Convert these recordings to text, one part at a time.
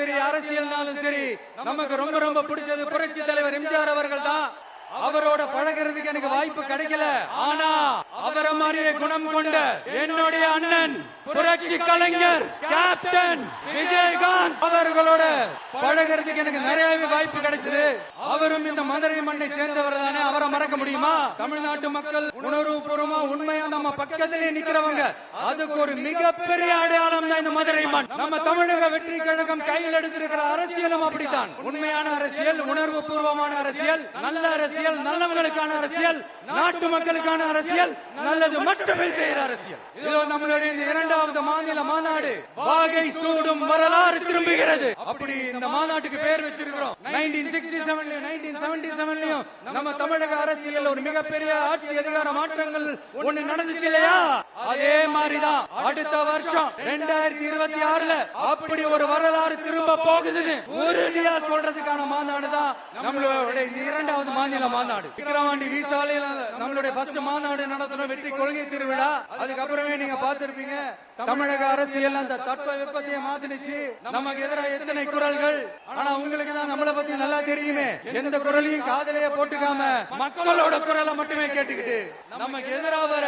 சரி, அரசியல்னாலும் சரி, நமக்கு ரொம்ப ரொம்ப பிடிச்சது புரட்சி தலைவர் எம்ஜிஆர் அவர்கள் தான். அவரோட பழகிறதுக்கு எனக்கு வாய்ப்பு கிடைக்கல. ஆனா அவரை மாதிரியே குணம் கொண்ட என்னுடைய அண்ணன் புரட்சி கலைஞர் கேப்டன் விஜயகாந்த் அவர்களோட பழகிறதுக்கு எனக்கு நிறையவே வாய்ப்பு கிடைச்சது. அவரும் இந்த மதுரை மண்ணை சேர்ந்தவர் தானே, அவரை மறக்க முடியுமா? தமிழ்நாட்டு மக்கள் உணர்வுபூர்வமா உண்மையா நம்ம பக்கத்திலே நிக்கிறவங்க, அதுக்கு ஒரு மிகப்பெரிய அடையாளம் தான் இந்த மதுரை மண். நம்ம தமிழக வெற்றி கழகம் கையில் எடுத்திருக்கிற அரசியலும் அப்படித்தான். உண்மையான அரசியல், உணர்வு பூர்வமான அரசியல், நல்ல அரசியல், நல்லவங்களுக்கான அரசியல், நாட்டு மக்களுக்கான அரசியல், நல்லது மட்டுமே செய்யற அரசியல். இதோ நம்மளுடைய இந்த இரண்டாவது மாநில மாநாடு வாகை சூடும் வரலாறு திரும்புகிறது. அப்படி இந்த மாநாட்டுக்கு பேர் வச்சிருக்கிறோம். 1967 1977 நம்ம தமிழக அரசியல் ஒரு மிகப்பெரிய ஆட்சி அதிகார மாற்றங்கள் ஒண்ணு நடந்துச்சு இல்லையா? அதே மாதிரிதான் அடுத்த வருஷம் 2026 அப்படி ஒரு வரலாறு திரும்ப போகுதுன்னு உறுதியா சொல்றதுக்கான மாநாடு தான் நம்மளுடைய இரண்டாவது மாநில மாநாடு. விக்கிரவாண்டி வீசாலையில நம்மளுடைய ஃபர்ஸ்ட் மாநாடு நடத்துறோம், வெற்றி கொள்கை திருவிழா. அதுக்கப்புறமே நீங்க பார்த்திருப்பீங்க தமிழக அரசியல் அந்த தட்ப வெப்பத்தையே மாத்திடுச்சு. நமக்கு எதிராக எத்தனை குரல்கள், ஆனா உங்களுக்கு தான் நம்மளை பத்தி நல்லா தெரியுமே. எந்த குரலையும் காதலையே போட்டுக்காம மக்களோட குரலை மட்டுமே கேட்டுக்கிட்டு நமக்கு எதிராக வர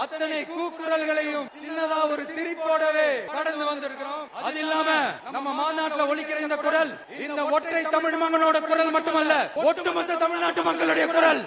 அத்தனை கூக்குரல்களையும் சின்னதா ஒரு சிரிப்போடவே கடந்து வந்திருக்கிறோம். அது இல்லாம நம்ம மாநாட்டில் ஒலிக்கிற இந்த குரல், இந்த ஒற்றை தமிழ் மகனோட குரல் மட்டுமல்ல, ஒட்டுமொத்த தமிழ்நாட்டு மக்களுடைய குரல்.